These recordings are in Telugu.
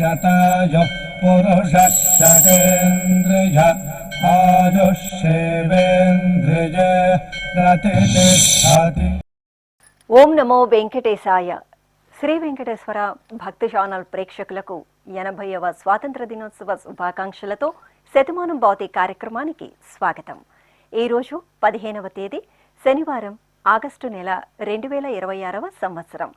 शतायुः पुरुषः शतेन्द्रिय आयुष्येवेन्द्रिय प्रतिष्ठति। ఓం నమో వెంకటేశాయ. శ్రీ వెంకటేశ్వర భక్తి ఛానల్ ప్రేక్షకులకు 80వ స్వాతంత్ర దినోత్సవ శుభాకాంక్షలతో శతమానం భౌతి కార్యక్రమానికి స్వాగతం. ఈరోజు 15వ తేదీ శనివారం, ఆగస్టు నెల 2026వ సంవత్సరం.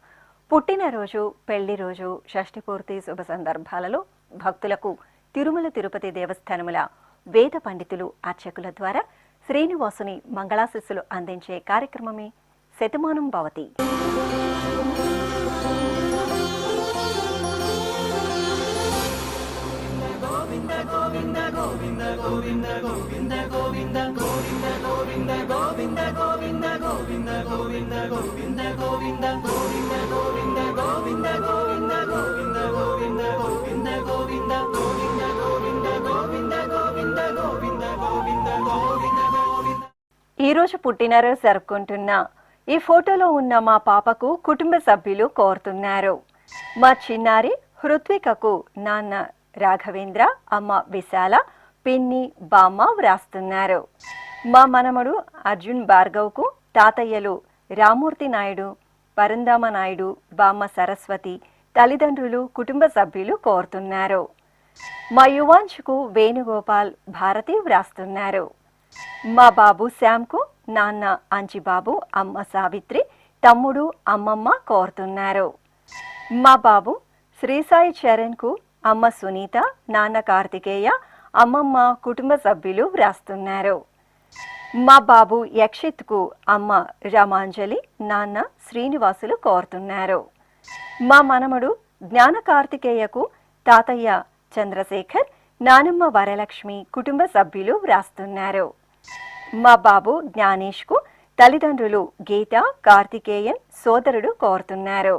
పుట్టినరోజు, పెళ్లి రోజు, షష్ఠి పూర్తి శుభ సందర్భాలలో భక్తులకు తిరుమల తిరుపతి దేవస్థానముల వేద పండితులు, అర్చకుల ద్వారా శ్రీనివాసుని మంగళాశిస్సులు అందించే కార్యక్రమమే శతమానం భవతి. ఈ రోజు పుట్టినరోజు జరుపుకుంటున్న ఈ ఫోటోలో ఉన్న మా పాపకు కుటుంబ సభ్యులు కోరుతున్నారు. మా చిన్నారి హృత్వికకు నాన్న రాఘవేంద్ర, అమ్మ విశాల, పిన్ని బామ్మ వ్రాస్తున్నారు. మా మనమడు అర్జున్ భార్గవ్కు తాతయ్యలు రామూర్తి నాయుడు, పరందామ నాయుడు, బామ్మ సరస్వతి, తల్లిదండ్రులు, కుటుంబ సభ్యులు కోరుతున్నారు. మా యువాంశుకు వేణుగోపాల్, భారతి వ్రాస్తున్నారు. మా బాబు శ్యామ్కు నాన్న అంజిబాబు, అమ్మ సావిత్రి, తమ్ముడు అమ్మమ్మ కోరుతున్నారు. మా బాబు శ్రీసాయి చరణ్కు అమ్మ సునీత, నాన్న కార్తికేయ, అమ్మమ్మ, కుటుంబ సభ్యులు వ్రాస్తున్నారు. మా బాబు యక్షిత్కు అమ్మ రమాంజలి, నాన్న శ్రీనివాసులు కోరుతున్నారు. మా మనమడు జ్ఞాన కార్తికేయకు తాతయ్య చంద్రశేఖర్, నానమ్మ వరలక్ష్మి, కుటుంబ సభ్యులు వ్రాస్తున్నారు. మా బాబు జ్ఞానేష్కు తల్లిదండ్రులు గీత, కార్తికేయన్, సోదరుడు కోరుతున్నారు.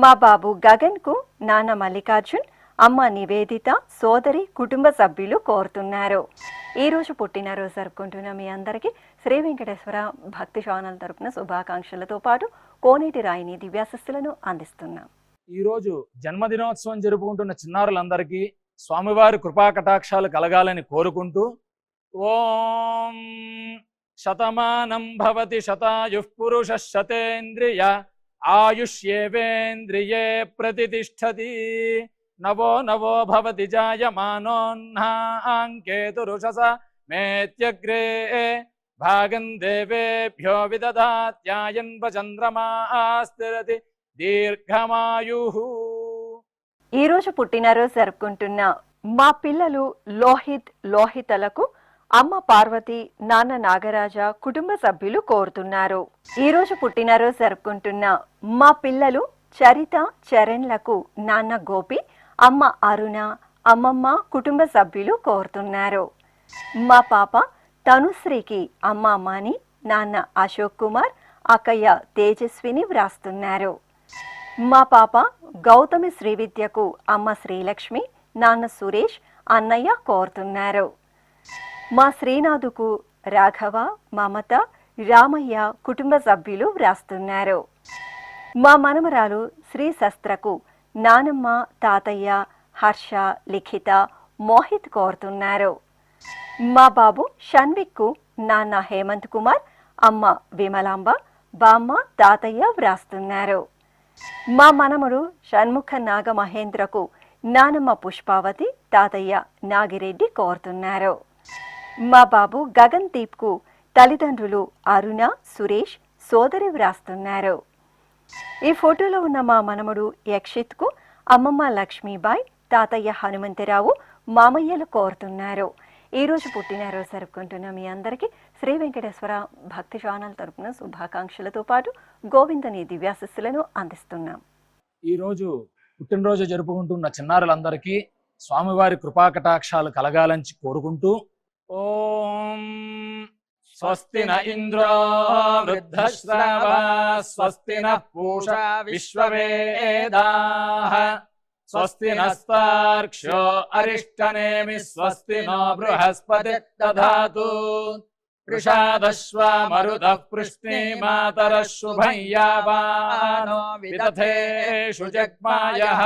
మా బాబు గగన్కు నాన్న మల్లికార్జున్, అమ్మ నివేదిత, సోదరి, కుటుంబ సభ్యులు కోరుతున్నారు. ఈరోజు పుట్టినరోజు జరుపుకుంటున్న మీ అందరికీ శ్రీ వెంకటేశ్వర భక్తి ఛానల్ తరపున శుభాకాంక్షలతో పాటు కోనేటి రాయిని దివ్యాశస్సులను అందిస్తున్నాం. ఈరోజు జన్మదినోత్సవం జరుపుకుంటున్న చిన్నారులందరికీ స్వామివారి కృపాకటాక్షాలు కలగాలని కోరుకుంటూ, ఓం శతమానం భవతి శతాయుః పురుషః శతేంద్రియ ఆయుష్యేవేంద్రియే ప్రతిష్ఠతి. నవో నవో భవతి జాయమానోన్హాంకేతురుషస మేత్యగ్రే భాగం దేవేభ్యో విదధాత్యాయన్ చంద్రమాస్థిరతి దీర్ఘమాయుః. ఈరోజు పుట్టినరోజు జరుపుకుంటున్న మా పిల్లలు లోహిత్, లోహితలకు అమ్మ పార్వతి, నాన్న నాగరాజ, కుటుంబ సభ్యులు కోరుతున్నారు. ఈరోజు పుట్టినరోజు జరుపుకుంటున్న మా పిల్లలు చరిత, చరణ్లకు నాన్న గోపి, అమ్మ అరుణ, అమ్మమ్మ, కుటుంబ సభ్యులు కోరుతున్నారు. మా పాప తనుశ్రీకి అమ్మ అమ్మాని, నాన్న అశోక్ కుమార్, అక్కయ్య తేజస్విని వ్రాస్తున్నారు. మా పాప గౌతమి శ్రీవిద్యకు అమ్మ శ్రీలక్ష్మి, నాన్న సురేష్, అన్నయ్య కోరుతున్నారు. మా శ్రీనాథుకు రాఘవ, మమత, రామయ్య, కుటుంబ సభ్యులు వ్రాస్తున్నారు. మా మనమరాలు శ్రీ శస్త్రకు నానమ్మ, తాతయ్య, హర్ష, లిఖిత, మోహిత్ కోరుతున్నారు. మా బాబు షన్విక్కు నాన్న హేమంత్ కుమార్, అమ్మ విమలాంబ, బామ్మ, తాతయ్య వ్రాస్తున్నారు. మా మనముడు షణ్ముఖ నాగ మహేంద్రకు నానమ్మ పుష్పావతి, తాతయ్య నాగిరెడ్డి కోరుతున్నారు. మా బాబు గగన్ దీప్కు తల్లిదండ్రులు అరుణ, సురేష్, సోదరి వ్రాస్తున్నారు. ఈ ఫోటోలో ఉన్న మా మనముడు యక్షిత్కు అమ్మమ్మ లక్ష్మీబాయ్, తాతయ్య హనుమంతరావు, మామయ్యలు కోరుతున్నారు. ఈరోజు పుట్టినరోజు జరుపుకుంటున్న మీ అందరికీ శ్రీ వెంకటేశ్వర భక్తి ఛానల్ తరపున శుభాకాంక్షలతో పాటు గోవిందని దివ్యాశస్సులను అందిస్తున్నాం. ఈరోజు పుట్టినరోజు జరుపుకుంటున్న చిన్నారులందరికీ స్వామివారి కృపాకటాక్షాలు కలగాలని కోరుకుంటూ, ఓం స్వస్తి న ఇంద్రో వృద్ధశ్రవా స్వస్తి న పూషా విశ్వవేదాః స్వస్తి నస్తార్క్ష్యో అరిష్టనేమి స్వస్తి నో బృహస్పతి దధాతు వృషాదశ్వా మరుతః పృష్ణీమాతరः శుభం యావానో విదథేషు జగ్మాయః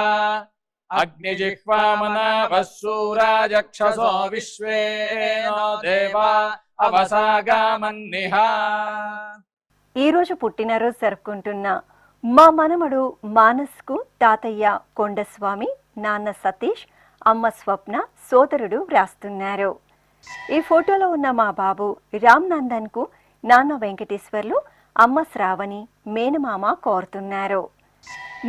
అగ్నిజిహ్వామనావః శూరాజక్షసో విశ్వే నో దేవా అవసాగామన్నిహ. ఈ రోజు పుట్టినరోజు జరుపుకుంటున్న మా మనమడు మానస్కు తాతయ్య కొండస్వామి, నాన్న సతీష్, అమ్మ స్వప్న, సోదరుడు వ్రాస్తున్నారు. ఈ ఫోటోలో ఉన్న మా బాబు రామ్ నందన్కు నాన్న వెంకటేశ్వర్లు, అమ్మ శ్రావణి, మేనమామ కోరుతున్నారు.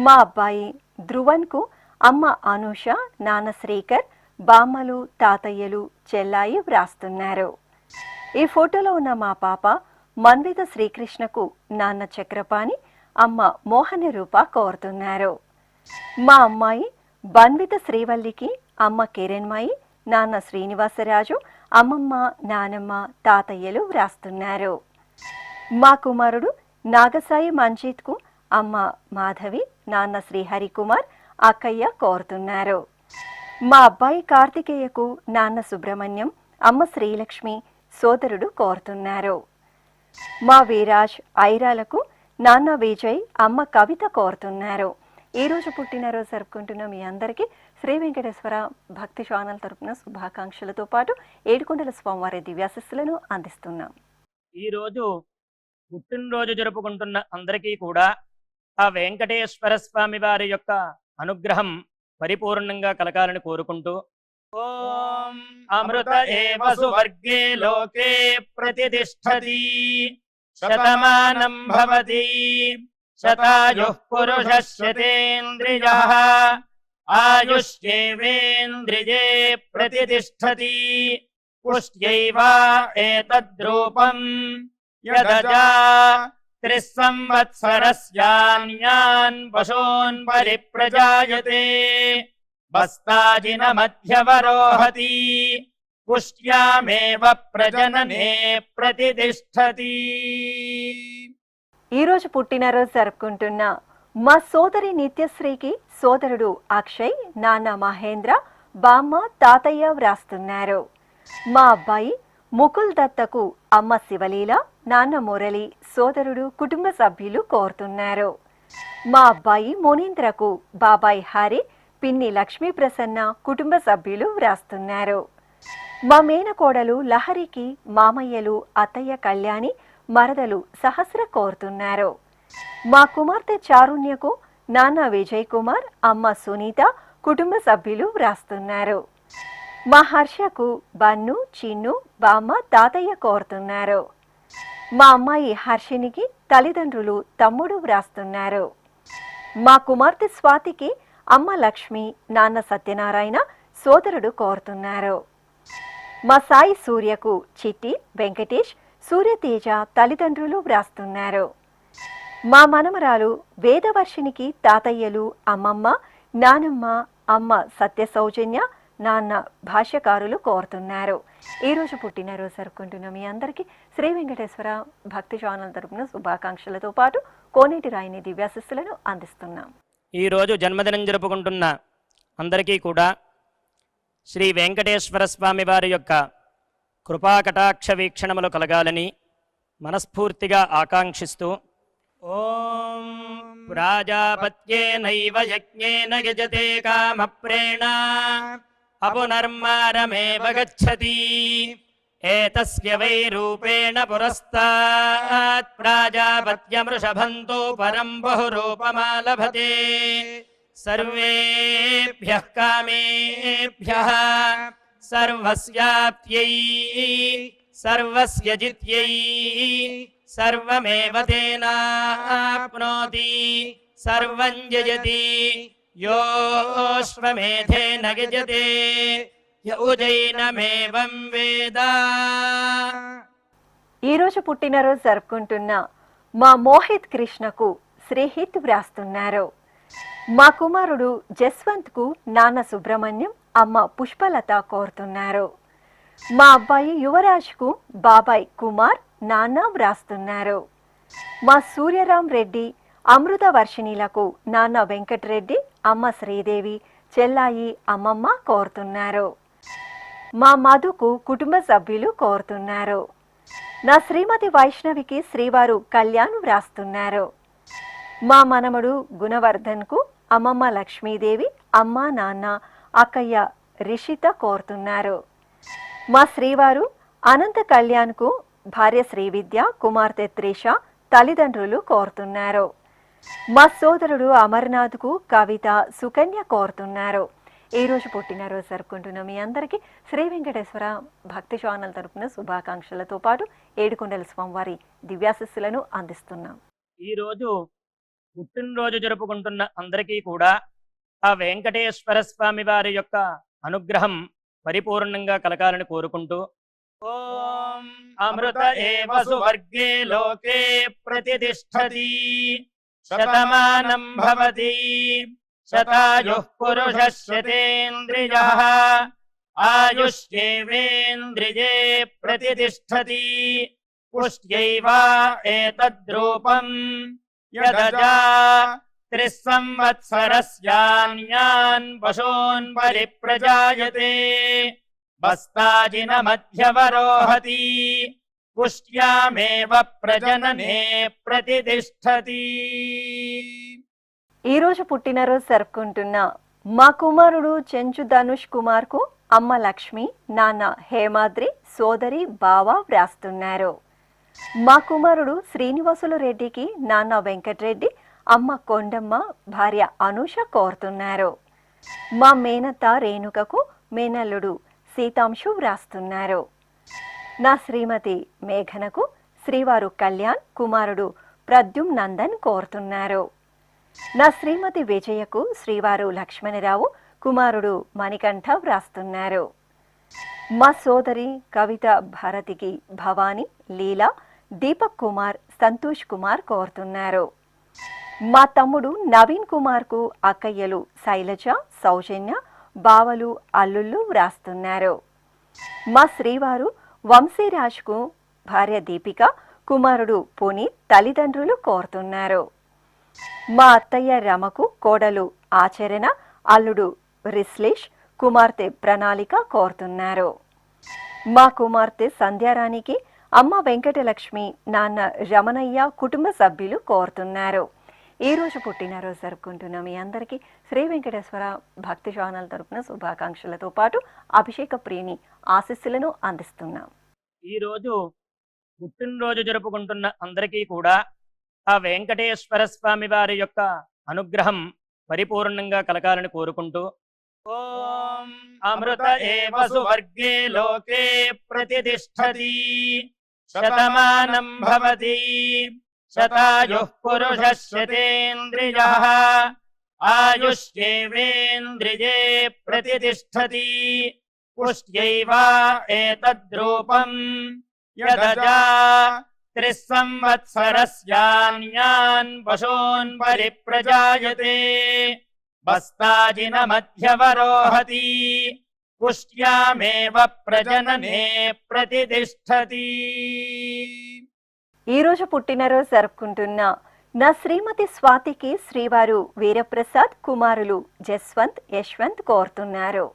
మా అబ్బాయి ధ్రువన్కు అమ్మ అనూష, నాన్న శ్రీకర్, బామ్మలు, తాతయ్యలు, చెల్లాయి వ్రాస్తున్నారు. ఈ ఫోటోలో ఉన్న మా పాప మన్విత శ్రీకృష్ణకు నాన్న చక్రపాణి, అమ్మ మోహన రూప కోరుతున్నారు. మా అమ్మాయి బన్విత శ్రీవల్లికి అమ్మ కిరణ్మయి, నాన్న శ్రీనివాసరాజు, అమ్మమ్మ, నానమ్మ, తాతయ్యలు వ్రాస్తున్నారు. మా కుమారుడు నాగసాయి మంజిత్కు అమ్మ మాధవి, నాన్న శ్రీహరికుమార్, అక్కయ్య కోరుతున్నారు. మా అబ్బాయి కార్తికేయకు నాన్న సుబ్రహ్మణ్యం, అమ్మ శ్రీలక్ష్మి, సోదరుడు కోరుతున్నారు. మా వీరాజ్ ఐరాలకు నాన్న విజయ్, అమ్మ కవిత కోరుతున్నారు. ఈరోజు పుట్టినరోజు జరుపుకుంటున్న మీ అందరికీ శ్రీ వెంకటేశ్వర భక్తి ఛానల్ తరపున శుభాకాంక్షలతో పాటు ఏడుకొండల స్వామివారి దివ్యాశిస్సులను అందిస్తున్నాం. ఈరోజు పుట్టినరోజు జరుపుకుంటున్న అందరికీ కూడా ఆ వెంకటేశ్వర స్వామి వారి యొక్క అనుగ్రహం పరిపూర్ణంగా కలగాలని కోరుకుంటూ, ఓం అమృత ఏవ సువర్గే లోకే ప్రతిష్ఠతి శతమానం భవతి శతాయుః పురుషः శతేంద్రియః ఆయుష్యేవేంద్రియే ప్రతిష్ఠతి పుష్ట్యైవ ఏతద్రూపం యదజా త్రిస్సంవత్సరస్యాన్యాన్ పశూన్ పరిప్రజాయతే బస్తాజిన మధ్యవరోహతి పుష్ట్యామేవ ప్రజననే ప్రతిష్ఠతి. ఈరోజు పుట్టినరోజు జరుపుకుంటున్న మా సోదరి నిత్యశ్రీకి సోదరుడు అక్షయ్, నాన్న మహేంద్ర, బామ్మ, తాతయ్య వ్రాస్తున్నారు. మా అబ్బాయి ముకుల్ దత్తకు అమ్మ శివలీల, నాన్న మురళి, సోదరుడు, కుటుంబ సభ్యులు కోరుతున్నారు. మా అబ్బాయి మునీంద్రకు బాబాయ్ హరి, పిన్ని లక్ష్మీ ప్రసన్న, కుటుంబ సభ్యులు వ్రాస్తున్నారు. మా మేనకోడలు లహరికి మామయ్యలు, అత్తయ్య కళ్యాణి, మరదలు సహస్ర కోరుతున్నారు. మా కుమార్తె చారుణ్యకు నాన్న విజయ్ కుమార్, అమ్మ సునీత, కుటుంబ సభ్యులు వ్రాస్తున్నారు. మా హర్షకు బన్ను, చిన్ను, బామ్మ, తాతయ్య కోరుతున్నారు. మా అమ్మాయి హర్షినికి తల్లిదండ్రులు, తమ్ముడు వ్రాస్తున్నారు. మా కుమార్తె స్వాతికి అమ్మ లక్ష్మి, నాన్న సత్యనారాయణ, సోదరుడు కోరుతున్నారు. మా సాయి సూర్యకు చిట్టి, వెంకటేష్, సూర్యతేజ, తల్లిదండ్రులు వ్రాస్తున్నారు. మా మనమరాలు వేదవర్షినికి తాతయ్యలు, అమ్మమ్మ, నానమ్మ, అమ్మ సత్య సౌజన్య, నాన్న భాష్యకారులు కోరుతున్నారు. ఈరోజు పుట్టినరోజు జరుపుకుంటున్న మీ అందరికీ శ్రీ వెంకటేశ్వర భక్తి ఛానల్ తరపున శుభాకాంక్షలతో పాటు కోనేటి రాయిని దివ్యాశిస్సులను అందిస్తున్నాం. ఈరోజు జన్మదినం జరుపుకుంటున్న అందరికీ కూడా శ్రీ వెంకటేశ్వర స్వామి వారి యొక్క కృపాకటాక్ష వీక్షణములు కలగాలని మనస్ఫూర్తిగా ఆకాంక్షిస్తూ, ఓం ప్రాజాపత్యేనైవ యజ్ఞేన యజతే కామప్రేణ అపునర్మారమేవ గచ్చతి ఏతస్య వై రూపేణ పురస్తాత్ ప్రాజాపత్యమృషభంతో పరం బహురూపమాలభతే సర్వేభ్యః కామేభ్యః సర్వస్యాప్త్యై సర్వస్య జిత్యై సర్వమేవ తేనాప్నోతి సర్వం జయతి యోశ్వమేధేన యజతే యౌజైనమేవం వేద. ఈరోజు పుట్టినరోజు జరుపుకుంటున్న మా మోహిత్ కృష్ణకు శ్రీహిత్ వ్రాస్తున్నారు. మా కుమారుడు జస్వంత్కు నాన్న సుబ్రహ్మణ్యం, అమ్మ పుష్పలత కోరుతున్నారు. మా అబ్బాయి యువరాజ్కు బాబాయ్ కుమార్, నాన్న వ్రాస్తున్నారు. మా సూర్యరాం రెడ్డి, అమృత వర్షిణీలకు నాన్న వెంకటరెడ్డి, అమ్మ శ్రీదేవి, చెల్లాయి, అమ్మమ్మ కోరుతున్నారు. మా మధుకు కుటుంబ సభ్యులు కోరుతున్నారు. నా శ్రీమతి వైష్ణవికి శ్రీవారు కళ్యాణ్ వ్రాస్తున్నారు. మా మనమడు గుణవర్ధన్కు అమ్మమ్మ లక్ష్మీదేవి, అమ్మ నాన్న అక్కయ్య రిషిత కోరుతున్నారు. మా శ్రీవారు అనంత కళ్యాణ్కు భార్య శ్రీవిద్య, కుమార్తె త్రిష తల్లిదండ్రులు కోరుతున్నారు. మా సోదరుడు అమర్నాథ్కు కవిత, సుకన్య కోరుతున్నారు. ఈ రోజు పుట్టినరోజు జరుపుకుంటున్న మీ అందరికీ శ్రీ వెంకటేశ్వర భక్తి ఛానల్ తరపున శుభాకాంక్షలతో పాటు ఏడుకొండల స్వామివారి దివ్యాశిస్సులను అందిస్తున్నాం. ఈరోజు పుట్టినరోజు జరుపుకుంటున్న అందరికీ కూడా ఆ వెంకటేశ్వర స్వామి వారి యొక్క అనుగ్రహం పరిపూర్ణంగా కలగాలని కోరుకుంటూ ఓం అమృత ఏవ సువర్గే లోకే ప్రతిష్ఠతి శతమానం భవతి శతాయుః పురుషः శతేంద్రియః ఆయుష్యేవేంద్రియే ప్రతిష్ఠతి పుష్ట్యైవ ఏతద్రూపం యదజా త్రిస్సంవత్సరస్యాన్యాన్ పశూన్ పరిప్రజాయతే బస్తాజిన మధ్యవరోహతి పుష్ట్యామేవ ప్రజననే ప్రతిష్ఠతి. ఈ రోజు పుట్టినరోజు జరుపుకుంటున్న మా కుమారుడు చెంచు ధనుష్ కుమార్కు అమ్మ లక్ష్మి, నాన్న హేమాద్రి, సోదరి బావ వ్రాస్తున్నారు. మా కుమారుడు శ్రీనివాసులు రెడ్డికి నాన్న వెంకటరెడ్డి, అమ్మ కొండమ్మ, భార్య అనూష కోరుతున్నారు. మా మేనత్త రేణుకకు మేనల్లుడు సీతాంశు వ్రాస్తున్నారు. నా శ్రీమతి మేఘనకు శ్రీవారు కళ్యాణ్, కుమారుడు ప్రద్యుమ్ నందన్ కోరుతున్నారు. నా శ్రీమతి విజయకు శ్రీవారు లక్ష్మణరావు, కుమారుడు మణికంఠ వ్రాస్తున్నారు. మా సోదరి కవిత భారతికి భవాని, లీలా, దీపక్ కుమార్, సంతోష్ కుమార్ కోరుతున్నారు. మా తమ్ముడు నవీన్ కుమార్కు అక్కయ్యలు శైలజ, సౌజన్య, బావలు, అల్లుళ్ళు వ్రాస్తున్నారు. మా శ్రీవారు వంశీరాజ్కు భార్య దీపిక, కుమారుడు పునీత్ తల్లిదండ్రులు కోరుతున్నారు. మా అత్తయ్య రమకు కోడలు ఆచరణ, అల్లుడు రిస్లేష్, కుమార్తె ప్రణాళిక కోరుతున్నారు. మా కుమార్తె సంధ్యారాణికి అమ్మ వెంకటలక్ష్మి, నాన్న రమణయ్య కుటుంబ సభ్యులు కోరుతున్నారు. ఈ రోజు పుట్టినరోజు జరుపుకుంటున్న మీ అందరికీ శ్రీ వెంకటేశ్వర భక్తి ఛానల్ తరపున శుభాకాంక్షలతో పాటు అభిషేక ప్రియుని ఆశీస్సులను అందిస్తున్నాం. ఈరోజు పుట్టినరోజు జరుపుకుంటున్న అందరికీ కూడా ఆ వెంకటేశ్వర స్వామి వారి యొక్క అనుగ్రహం పరిపూర్ణంగా కలగాలని కోరుకుంటూ ఓం అమృత ఏవ సువర్గే లోకే ప్రతిష్ఠతి శతమానం భవతి శతాయుః పురుషः శతేంద్రియః ఆయుష్యేవేంద్రియే ప్రతిష్ఠతి పుష్ట్యైవ ఏతద్రూపం యదజా త్రిస్సంవత్సరస్యాన్యాన్ పశూన్ పరిప్రజాయతే బస్తాజిన మధ్యవరోహతి పుష్ట్యామేవ ప్రజననే ప్రతిష్ఠతి. ఈ రోజు పుట్టినరోజు జరుపుకుంటున్న నా శ్రీమతి స్వాతికి శ్రీవారు వీరప్రసాద్, కుమారులు జస్వంత్, యశ్వంత్ కోరుతున్నారు.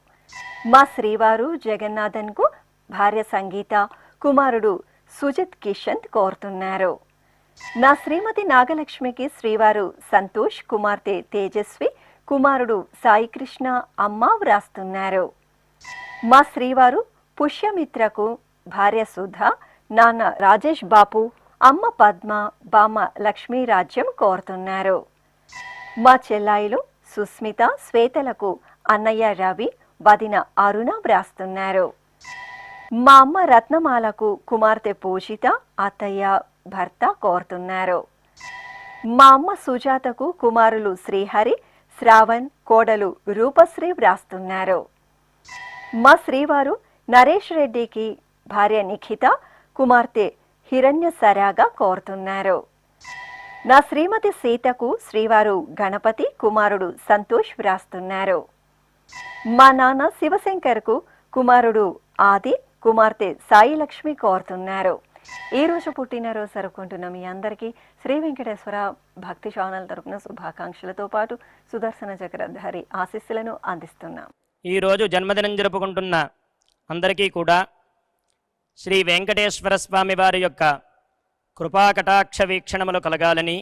మా శ్రీవారు జగన్నాథన్కు భార్య సంగీత, కుమారుడు సుజిత్ కిషన్ కోరుతున్నారు. నా శ్రీమతి నాగలక్ష్మికి శ్రీవారు సంతోష్, కుమార్తె తేజస్వి, కుమారుడు సాయికృష్ణ, అమ్మ వ్రాస్తున్నారు. మా శ్రీవారు పుష్యమిత్రకు భార్య సుధ, నాన్న రాజేష్ బాపు, అమ్మ పద్మ, బామ్మ లక్ష్మీరాజ్యం కోరుతున్నారు. మా చెల్లాయిలు సుస్మిత, శ్వేతలకు అన్నయ్య రవి, వదిన అరుణ వ్రాస్తున్నారు. మా అమ్మ రత్నమాలకు కుమార్తె పూజిత, అత్తయ్య భర్త కోరుతున్నారు. మా అమ్మ సుజాతకు కుమారులు శ్రీహరి, శ్రావణ్, కోడలు రూపశ్రీ వ్రాస్తున్నారు. మా శ్రీవారు నరేష్ రెడ్డికి భార్య నిఖిత, కుమార్తె హిరణ్య సరాగా కోరుతున్నారు. నా శ్రీమతి సీతకు శ్రీవారు గణపతి, కుమారుడు సంతోష్ వ్రాస్తున్నారు. మా నాన్న శివశంకర్కు కుమారుడు ఆది, కుమార్తె సాయి లక్ష్మి కోరుతున్నారు. ఈ రోజు పుట్టినరోజు జరుపుకుంటున్న మీ అందరికీ శ్రీ వెంకటేశ్వర భక్తి ఛానల్ తరపున శుభాకాంక్షలతో పాటు సుదర్శన చక్రధారి ఆశీస్సులను అందిస్తున్నాం. ఈరోజు జన్మదినం జరుపుకుంటున్న అందరికీ కూడా శ్రీ వెంకటేశ్వర స్వామి వారి యొక్క కృపాకటాక్ష వీక్షణములు కలగాలని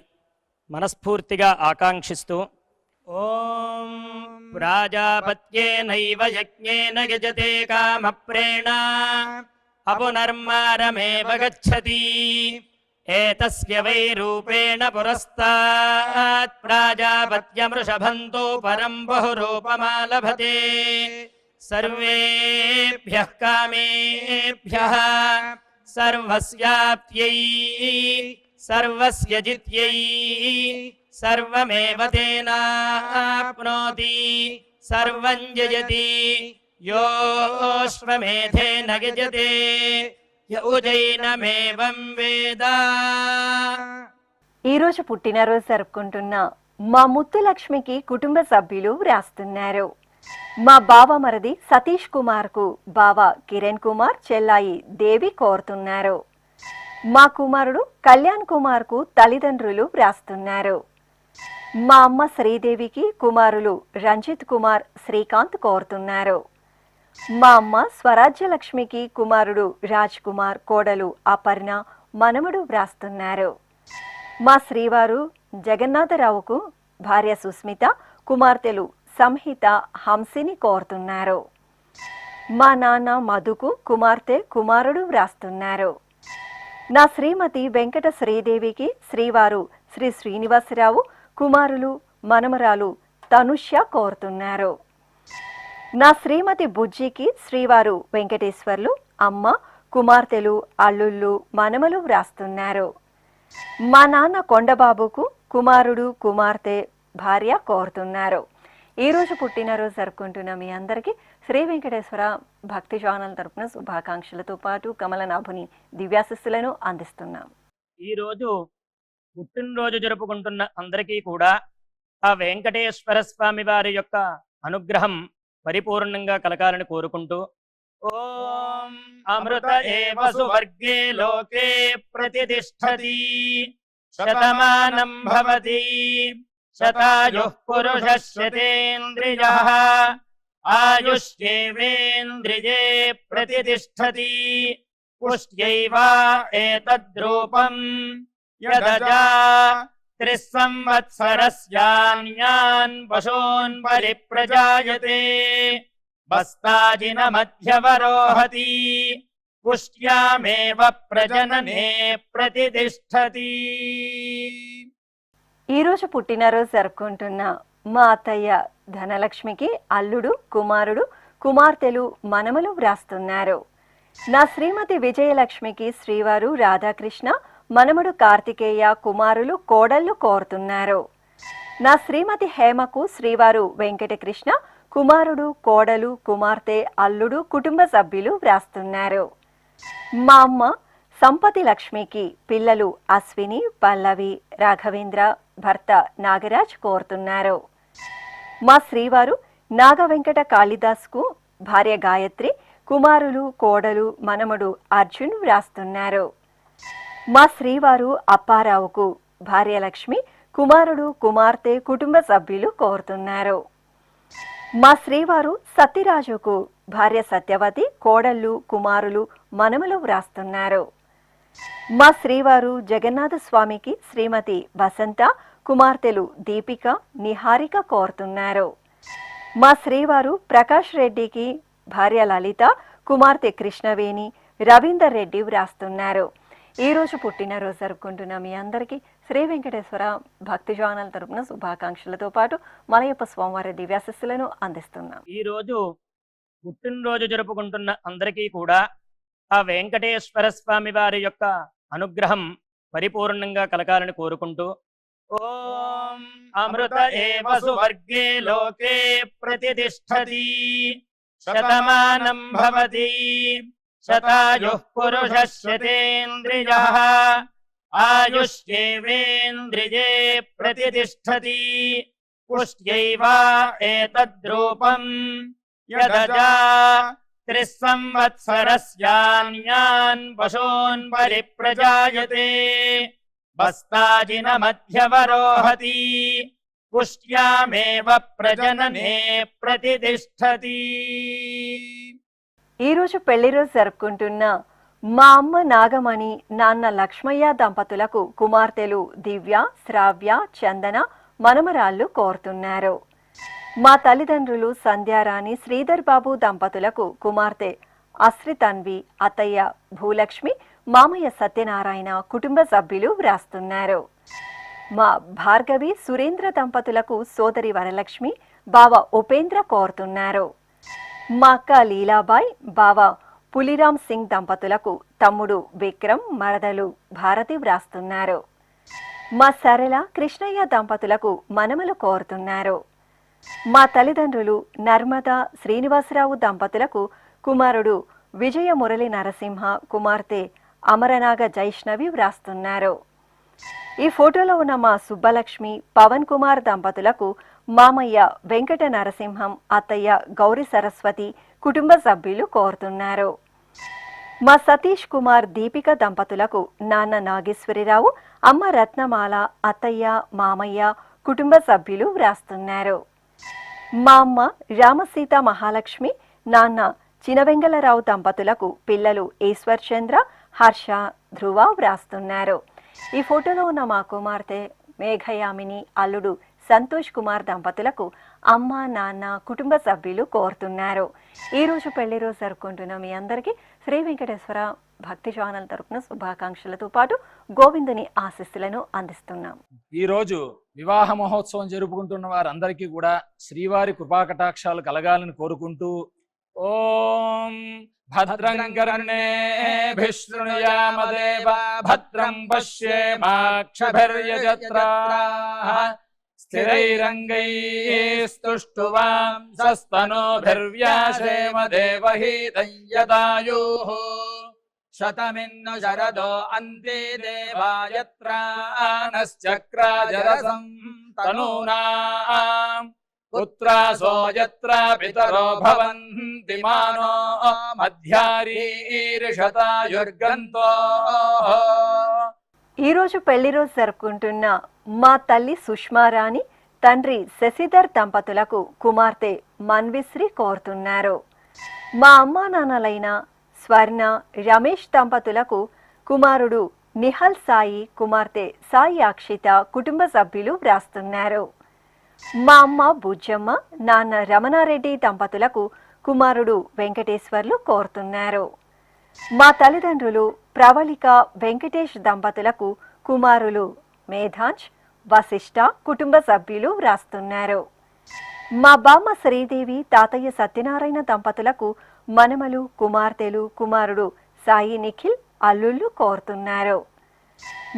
మనస్ఫూర్తిగా ఆకాంక్షిస్తూ ఓం ప్రాజాపత్యేనైవ యజ్ఞేన యజతే కామప్రేణ అపునర్మారమేవ గచ్చతి ఏతస్య వై రూపేణ పురస్తాత్ ప్రాజాపత్యమృషభంతో పరం బహురూపమాలభతే సర్వేభ్యః కామేభ్యః సర్వస్యాప్త్యై సర్వస్య జిత్యై సర్వమేవ తేనాప్నోతి సర్వం జయతి యోశ్వమేధేన యజతే యౌజైనమేవం వేద. ఈరోజు పుట్టినరోజు జరుపుకుంటున్న మా ముత్తు లక్ష్మికి కుటుంబ సభ్యులు వ్రాస్తున్నారు. మా బావ మరిది సతీష్ కుమార్ కు బావ కిరణ్ కుమార్, చెల్లాయి దేవి కోరుతున్నారు. మా కుమారుడు కళ్యాణ్ కుమార్ కు తల్లిదండ్రులు వ్రాస్తున్నారు. మా అమ్మ శ్రీదేవికి కుమారులు రంజిత్ కుమార్, శ్రీకాంత్ కోరుతున్నారు. మా అమ్మ స్వరాజ్యలక్ష్మికి కుమారుడు రాజ్ కుమార్, కోడలు అపర్ణ, మనముడు వ్రాస్తున్నారు. మా శ్రీవారు జగన్నాథరావుకు భార్య సుస్మిత, కుమార్తెలు సంహిత, హంసిని కోరుతున్నారు. మా నాన్న మధుకు కుమార్తె, కుమారుడు వ్రాస్తున్నారు. నా శ్రీమతి వెంకట శ్రీదేవికి శ్రీవారు శ్రీ శ్రీనివాసరావు, కుమారులు మనమరాలు తనుష్య కోరుతున్నారు. నా శ్రీమతి బుజ్జికి శ్రీవారు వెంకటేశ్వర్లు, అమ్మ, కుమార్తెలు, అల్లుళ్ళు, మనమలు వ్రాస్తున్నారు. మా నాన్న కొండబాబుకు కుమారుడు, కుమార్తె, భార్య కోరుతున్నారు. ఈరోజు పుట్టినరోజు జరుపుకుంటున్న మీ అందరికీ శ్రీ వెంకటేశ్వర భక్తి ఛానల్ తరపున శుభాకాంక్షలతో పాటు కమలనాభుని దివ్యాశిస్సులను అందిస్తున్నాం. ఈరోజు పుట్టినరోజు జరుపుకుంటున్న అందరికీ కూడా ఆ వెంకటేశ్వర స్వామి వారి యొక్క అనుగ్రహం పరిపూర్ణంగా కలగాలని కోరుకుంటూ ఓం అమృత ఏవ సువర్గే లోకే ప్రతిష్ఠతి శతమానం భవతి శతాయుః పురుషः శతేంద్రియః ఆయుష్యేవేంద్రియే ప్రతిష్ఠతి పుష్ట్యైవ ఏతద్రూపం యదజా త్రిస్సంవత్సరస్యాన్యాన్ పశూన్ పరిప్రజాయతే బస్తాజిన మధ్యవరోహతి పుష్ట్యామేవ ప్రజననే ప్రతిష్ఠతి. ఈరోజు పుట్టినరోజు జరుపుకుంటున్న మా అత్తయ్య ధనలక్ష్మికి అల్లుడు, కుమారుడు, కుమార్తెలు, మనమలు వ్రాస్తున్నారు. నా శ్రీమతి విజయలక్ష్మికి శ్రీవారు రాధాకృష్ణ, మనముడు కార్తికేయ, కుమారులు, కోడళ్ళు కోరుతున్నారు. నా శ్రీమతి హేమకు శ్రీవారు వెంకటకృష్ణ, కుమారుడు, కోడలు, కుమార్తె, అల్లుడు, కుటుంబ సభ్యులు వ్రాస్తున్నారు. మా అమ్మ సంపతి లక్ష్మికి పిల్లలు అశ్విని, పల్లవి, రాఘవేంద్ర, భర్త నాగరాజ్ కోరుతున్నారు. మా శ్రీవారు నాగ వెంకట కాళిదాస్కు భార్య గాయత్రి, కుమారులు, కోడలు, మనముడు అర్జున్ వ్రాస్తున్నారు. మా శ్రీవారు అప్పారావుకు భార్య లక్ష్మి, కుమారుడు, కుమార్తె, కుటుంబ సభ్యులు కోరుతున్నారు. మా శ్రీవారు సత్యరాజుకు భార్య సత్యవతి, కోడళ్ళు, కుమారులు, మనములు వ్రాస్తున్నారు. మా శ్రీవారు జగన్నాథ స్వామికి శ్రీమతి వసంత, కుమార్తెలు దీపిక, నిహారిక కోరుతున్నారు. మా శ్రీవారు ప్రకాష్ రెడ్డికి భార్య లలిత, కుమార్తె కృష్ణవేణి, రవీందర్ రెడ్డి వ్రాస్తున్నారు. ఈరోజు పుట్టినరోజు జరుపుకుంటున్న మీ అందరికీ శ్రీ వెంకటేశ్వర భక్తి ఛానల్ తరపున శుభాకాంక్షలతో పాటు మలయప్ప స్వామివారి దివ్యాశిస్సులను అందిస్తున్నాం. ఈరోజు పుట్టినరోజు జరుపుకుంటున్న అందరికీ కూడా ఆ వెంకటేశ్వర స్వామి వారి యొక్క అనుగ్రహం పరిపూర్ణంగా కలగాలని కోరుకుంటూ ఓం అమృత ఏవ సువర్గే లోకే ప్రతిష్ఠతి శతమానం భవతి శతాయుః పురుషः శతేంద్రియః ఆయుష్యేవేంద్రియే ప్రతిష్ఠతి పుష్ట్యైవ ఏతద్రూపం యదజా త్రిస్సంవత్సరస్యాన్యాన్ పశూన్ పరిప్రజాయతే బస్తాజిన మధ్యవరోహతి పుష్ట్యామేవ ప్రజననే ప్రతిష్ఠతి. ఈరోజు పెళ్లి రోజు జరుపుకుంటున్న మా అమ్మ నాగమణి, నాన్న లక్ష్మయ్య దంపతులకు కుమార్తెలు దివ్య, శ్రావ్య, చందన, మనమరాళ్ళు కోరుతున్నారు. మా తల్లిదండ్రులు సంధ్యారాణి శ్రీధర్ బాబు దంపతులకు కుమార్తె అశ్రితన్వి, అత్తయ్య భూలక్ష్మి, మామయ్య సత్యనారాయణ కుటుంబ సభ్యులు వ్రాస్తున్నారు. మా భార్గవి సురేంద్ర దంపతులకు సోదరి వరలక్ష్మి, బావ ఉపేంద్ర కోరుతున్నారు. మా అక్క లీలాబాయ్, బావ పులిరామ్ సింగ్ దంపతులకు తమ్ముడు విక్రమ్, మరదలు భారతి వ్రాస్తున్నారు. మా సరళ కృష్ణయ్య దంపతులకు మనమలు కోరుతున్నారు. మా తల్లిదండ్రులు నర్మదా శ్రీనివాసరావు దంపతులకు కుమారుడు విజయ మురళి నరసింహ, కుమార్తె అమరనాగ జైష్ణవి వ్రాస్తున్నారు. ఈ ఫోటోలో ఉన్న మా సుబ్బలక్ష్మి, పవన్ కుమార్ దంపతులకు మామయ్య వెంకట నరసింహం, అత్తయ్య గౌరీ సరస్వతి కుటుంబ సభ్యులు కోరుతున్నారు. మా సతీష్ కుమార్, దీపిక దంపతులకు నాన్న నాగేశ్వరిరావు, అమ్మ రత్నమాల, అత్తయ్య మామయ్య కుటుంబ సభ్యులు వ్రాస్తున్నారు. మా అమ్మ రామసీత మహాలక్ష్మి, నాన్న చినవెంగళరావు దంపతులకు పిల్లలు ఈశ్వర్ చంద్ర, హర్ష, ధ్రువ వ్రాస్తున్నారు. ఈ ఫోటోలో ఉన్న మా కుమార్తె మేఘయామిని, అల్లుడు సంతోష్ కుమార్ దంపతులకు అమ్మ నాన్న కుటుంబ సభ్యులు కోరుతున్నారు. ఈ రోజు పెళ్లి రోజు జరుపుకుంటున్న మీ అందరికీ శ్రీ వెంకటేశ్వర భక్తి ఛానల్ తరపున శుభాకాంక్షలతో పాటు గోవిందుని ఆశీస్సులను అందిస్తున్నాం. ఈ రోజు వివాహ మహోత్సవం జరుపుకుంటున్న వారందరికీ కూడా శ్రీవారి కృపాకటాక్షాలు కలగాలని కోరుకుంటూ ఓం భద్రం కర్ణేభిః శృణుయామదేవా భద్రం పశ్యేమాక్షభిర్యజత్రాః స్థిరైరంగైస్తుష్టువాంసస్తనూభిర్వ్యాసేమ దేవహీతం యదాయుః శతమిన్ను శరదో అంతే దేవాయత్రానశ్చక్రాజరసం తనూనాం పుత్రాసో యత్ర పితరో భవంతి మానో మధ్యారీర్షతాయుర్గంతో. ఈరోజు పెళ్లి రోజు జరుపుకుంటున్న మా తల్లి సుష్మారాణి, తండ్రి శశిధర్ దంపతులకు కుమార్తె మన్విశ్రీ కోరుతున్నారు. మా అమ్మా నాన్నలైన స్వర్ణ, రమేష్ దంపతులకు కుమారుడు నిహల్ సాయి, కుమార్తె సాయి అక్షిత కుటుంబ సభ్యులు వ్రాస్తున్నారు. మా అమ్మ బుజ్జమ్మ, నాన్న రమణారెడ్డి దంపతులకు కుమారుడు వెంకటేశ్వర్లు కోరుతున్నారు. మా తల్లిదండ్రులు ప్రవళిక వెంకటేష్ దంపతులకు కుమారులు మేధాంజ్, వశిష్ఠ కుటుంబ సభ్యులు వ్రాస్తున్నారు. మా బామ్మ శ్రీదేవి, తాతయ్య సత్యనారాయణ దంపతులకు మనమలు, కుమార్తెలు, కుమారుడు సాయి నిఖిల్, అల్లుళ్ళు కోరుతున్నారు.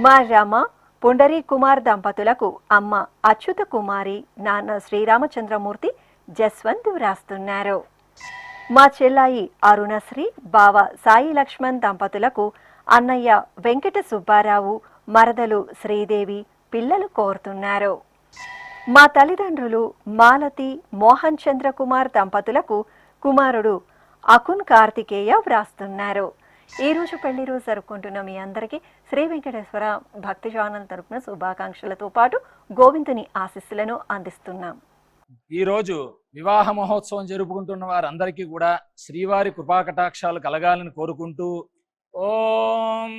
మా రమ పుండరీ కుమార్ దంపతులకు అమ్మ అచ్యుత కుమారి, నాన్న శ్రీరామచంద్రమూర్తి, జస్వంత్ వ్రాస్తున్నారు. మా చెల్లాయి అరుణశ్రీ, బావ సాయి లక్ష్మణ్ దంపతులకు అన్నయ్య వెంకట సుబ్బారావు, మరదలు శ్రీదేవి పిల్లలు కోరుతున్నారు. మా తల్లిదండ్రులు మాలతి మోహన్ చంద్ర కుమార్ దంపతులకు కుమారుడు అకున్ కార్తికేయ వ్రాస్తున్నారు. ఈ రోజు పెళ్లి రోజు జరుపుకుంటున్న మీ అందరికీ శ్రీ వెంకటేశ్వర భక్తి ఛానల్ తరపున శుభాకాంక్షలతో పాటు గోవిందుని ఆశీస్సులను అందిస్తున్నాం. ఈ రోజు వివాహ మహోత్సవం జరుపుకుంటున్న వారందరికీ కూడా శ్రీవారి కృపాకటాక్షాలు కలగాలని కోరుకుంటూ ఓం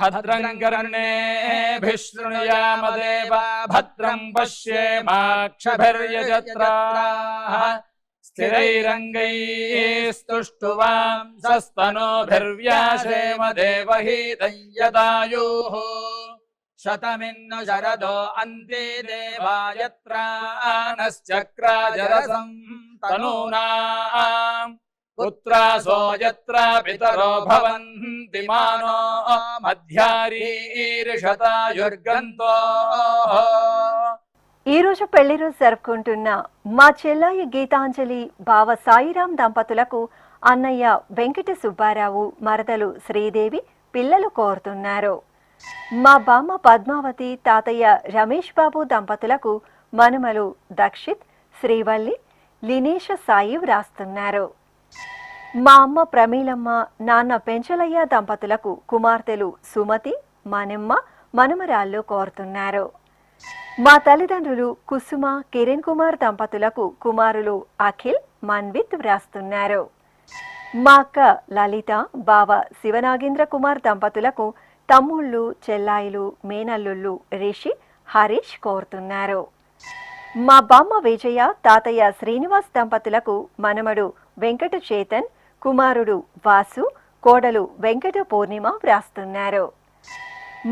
భద్రం కర్ణేభిః శృణుయామదేవా భద్రం పశ్యేమాక్షభిర్యజత్రాః స్థిరైరంగైస్తుష్టువాంసస్తనూభిర్వ్యాసేమ దేవహీతం యదాయుః శతమిన్ను శరదో అంతే దేవాయత్రానశ్చక్రాజరసం తనూనాం పుత్రాసో యత్ర పితరో భవంతి మానో మధ్యారీర్షతాయుర్గంతో. ఈ రోజు పెళ్లి రోజు జరుపుకుంటున్న మా చెల్లాయి గీతాంజలి, బావ సాయిరాం దంపతులకు అన్నయ్య వెంకట సుబ్బారావు, మరదలు శ్రీదేవి పిల్లలు కోరుతున్నారు. మా బామ్మ పద్మావతి, తాతయ్య రమేష్ బాబు దంపతులకు మనుమలు దక్షిత్, శ్రీవల్లి, లినేష సాయి వ్రాస్తున్నారు. మా అమ్మ ప్రమీలమ్మ, నాన్న పెంచలయ్య దంపతులకు కుమార్తెలు సుమతి, మనిమ్మ, మనుమరాళ్ళు కోరుతున్నారు. మా తల్లిదండ్రులు కుసుమ, కిరణ్ కుమార్ దంపతులకు కుమారులు అఖిల్, మన్విత్ వ్రాస్తున్నారు. మా అక్క లలిత, బావ శివనాగేంద్ర కుమార్ దంపతులకు తమ్ముళ్ళు, చెల్లాయిలు, మేనల్లుళ్ళు రిషి, హరీష్ కోరుతున్నారు. మా బామ్మ విజయ తాతయ్య శ్రీనివాస్ దంపతులకు మనమడు వెంకట చేతన్, కుమారుడు వాసు, కోడలు వెంకట పూర్ణిమ వ్రాస్తున్నారు.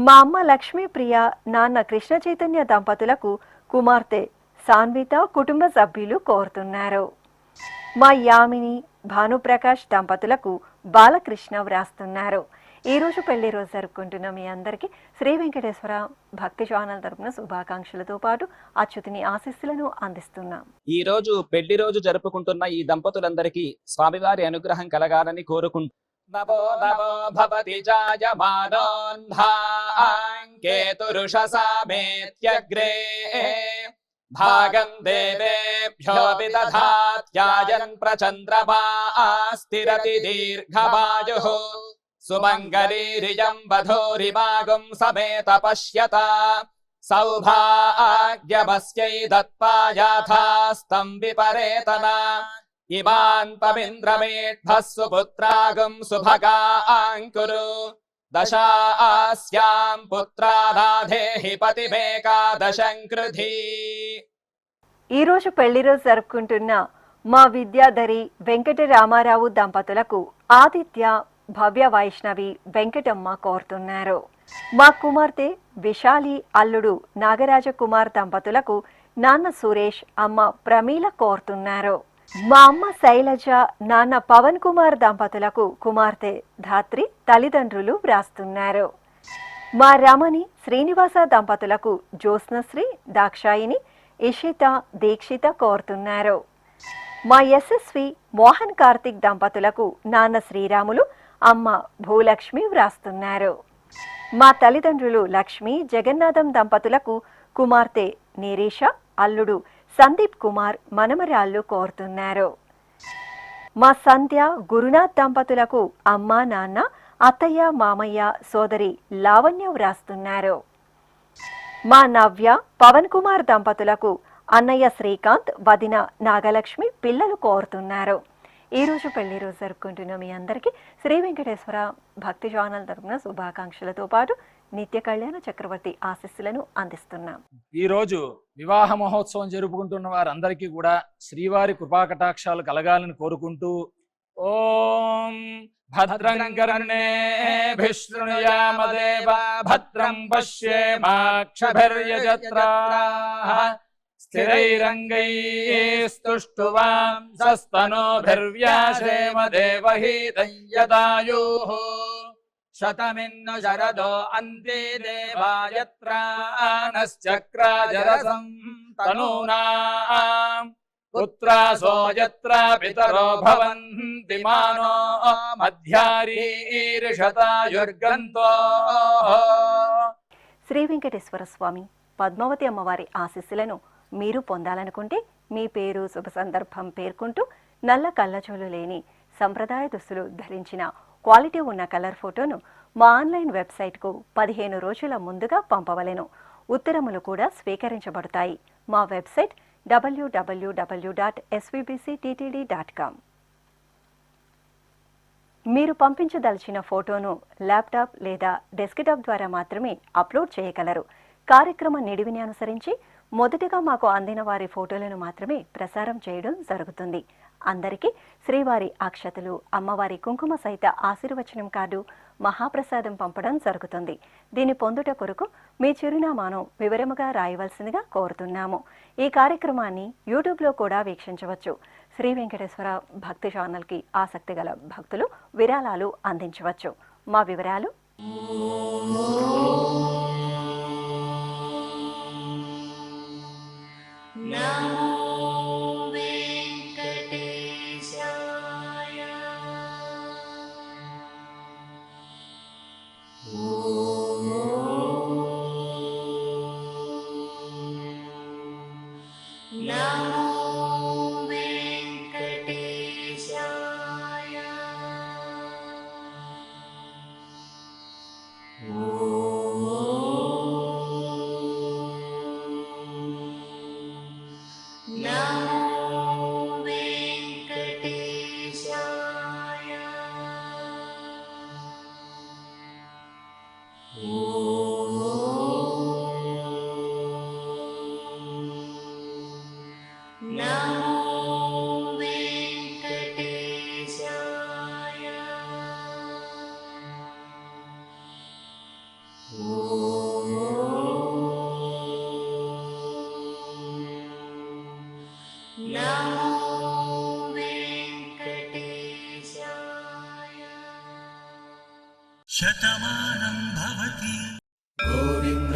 మా అమ్మ లక్ష్మీప్రియ, నాన్న కృష్ణ చైతన్య దంపతులకు కుమార్తె సాన్విత కుటుంబ సభ్యులు కోరుతున్నారు. మా యామిని భానుప్రకాష్ దంపతులకు బాలకృష్ణ వ్రాస్తున్నారు. ఈరోజు పెళ్లి రోజు జరుపుకుంటున్న మీ అందరికీ శ్రీ వెంకటేశ్వర భక్తి ఛానల్ తరపున శుభాకాంక్షలతో పాటు అచ్యుతుని ఆశీస్సులను అందిస్తున్నాం. ఈ రోజు పెళ్లి రోజు జరుపుకుంటున్న ఈ దంపతులందరికీ స్వామివారి అనుగ్రహం కలగాలని కోరుకుంటూ నమో నమో భవతి జాయమానోన్ధాంకేతురుషసామేత్యగ్రే భాగం దేవేభ్యో విదధాత్యాయన్ ప్రచంద్రమాస్తిరతి దీర్ఘమాయుః సుమంగళీరియం వధూరిమాగం సమేత పశ్యత సౌభాగ్యమస్యై దత్పాయాథాస్తం విపరేతన ఇమాన్ పవింద్రమేఢ్భః సుపుత్రాగం సుభగాంకురు దశాస్యాం పుత్రానాధేహి పతిమేకాదశం కృధి. ఈరోజు పెళ్లి రోజు జరుపుకుంటున్న మా విద్యాధరి వెంకట రామారావు దంపతులకు ఆదిత్య భవ్య వైష్ణవి వెంకటమ్మ కోరుతున్నారు. మా కుమార్తె విశాలి అల్లుడు నాగరాజ కుమార్ దంపతులకు నాన్న సురేష్, అమ్మ ప్రమీల కోరుతున్నారు. మా అమ్మ శైలజ, నాన్న పవన్ కుమార్ దంపతులకు కుమార్తె ధాత్రి తల్లిదండ్రులు వ్రాస్తున్నారు. మా రమణి శ్రీనివాస దంపతులకు జ్యోత్స్నశ్రీ, దాక్షాయిని, ఇషిత, దీక్షిత కోరుతున్నారు. మా యశస్వి మోహన్ కార్తిక్ దంపతులకు నాన్న శ్రీరాములు, అమ్మ భూలక్ష్మి వ్రాస్తున్నారు. మా తల్లిదండ్రులు లక్ష్మి జగన్నాథం దంపతులకు కుమార్తె నిరీష, అల్లుడు సందీప్ కుమార్, మనమరాళ్ళు కోరుతున్నారు. మా సంధ్య గురునాథ్ దంపతులకు అమ్మ నాన్న, అత్తయ్య మామయ్య, సోదరి లావణ్య వ్రాస్తున్నారు. మా నవ్య పవన్ కుమార్ దంపతులకు అన్నయ్య శ్రీకాంత్, వదిన నాగలక్ష్మి పిల్లలు కోరుతున్నారు. ఈరోజు పెళ్లి రోజు జరుపుకుంటున్న మీ అందరికీ శ్రీ వెంకటేశ్వర భక్తి ఛానల్ తరపున శుభాకాంక్షలతో పాటు నిత్య కళ్యాణ చక్రవర్తి ఆశీస్సులను అందిస్తున్నాం. ఈ రోజు వివాహ మహోత్సవం జరుపుకుంటున్న వారందరికీ కూడా శ్రీవారి కృపాకటాక్షాలు కలగాలని కోరుకుంటూ ఓం భద్రం కర్ణేభిః శృణుయామదేవ భద్రం పశ్యేమాక్షభిర్యజత్రాః స్థిరైరంగైస్తుష్టువాం సస్తనోభిర్వ్యాశేమ దేవహీతం యదాయుః శతమిన్ను శరదో అంతే దేవాయత్రానశ్చక్రాజరసం తనూనాం పుత్రాసో యత్ర పితరో భవంతి మానో మధ్యారీర్షతాయుర్గంతో. శ్రీ వెంకటేశ్వర స్వామి పద్మావతి అమ్మవారి ఆశీస్సులను మీరు పొందాలనుకుంటే మీ పేరు, శుభ సందర్భం పేర్కొంటూ నల్ల కళ్ళజోలు లేని సంప్రదాయ దుస్తులు ధరించిన క్వాలిటీ ఉన్న కలర్ ఫోటోను మా ఆన్లైన్ వెబ్సైట్కు 15 రోజుల ముందుగా పంపవలెను. ఉత్తరములు కూడా స్వీకరించబడతాయి. మా వెబ్సైట్ www.svbcttd.com. మీరు పంపించదలిచిన ఫోటోను ల్యాప్టాప్ లేదా డెస్క్టాప్ ద్వారా మాత్రమే అప్లోడ్ చేయగలరు. కార్యక్రమ నిడివిని అనుసరించి మొదటగా మాకు అందిన వారి ఫోటోలను మాత్రమే ప్రసారం చేయడం జరుగుతుంది. అందరికీ శ్రీవారి అక్షతలు, అమ్మవారి కుంకుమ సహిత ఆశీర్వచనం కార్డు, మహాప్రసాదం పంపడం జరుగుతుంది. దీన్ని పొందుట కొరకు మీ చిరునామాను వివరముగా రాయవలసిందిగా కోరుతున్నాము. ఈ కార్యక్రమాన్ని యూట్యూబ్లో కూడా వీక్షించవచ్చు. శ్రీ వెంకటేశ్వర భక్తి ఛానల్కి ఆసక్తి గల భక్తులు విరాళాలు అందించవచ్చు. మా వివరాలు: Oh శతమానం భవతి గోవింద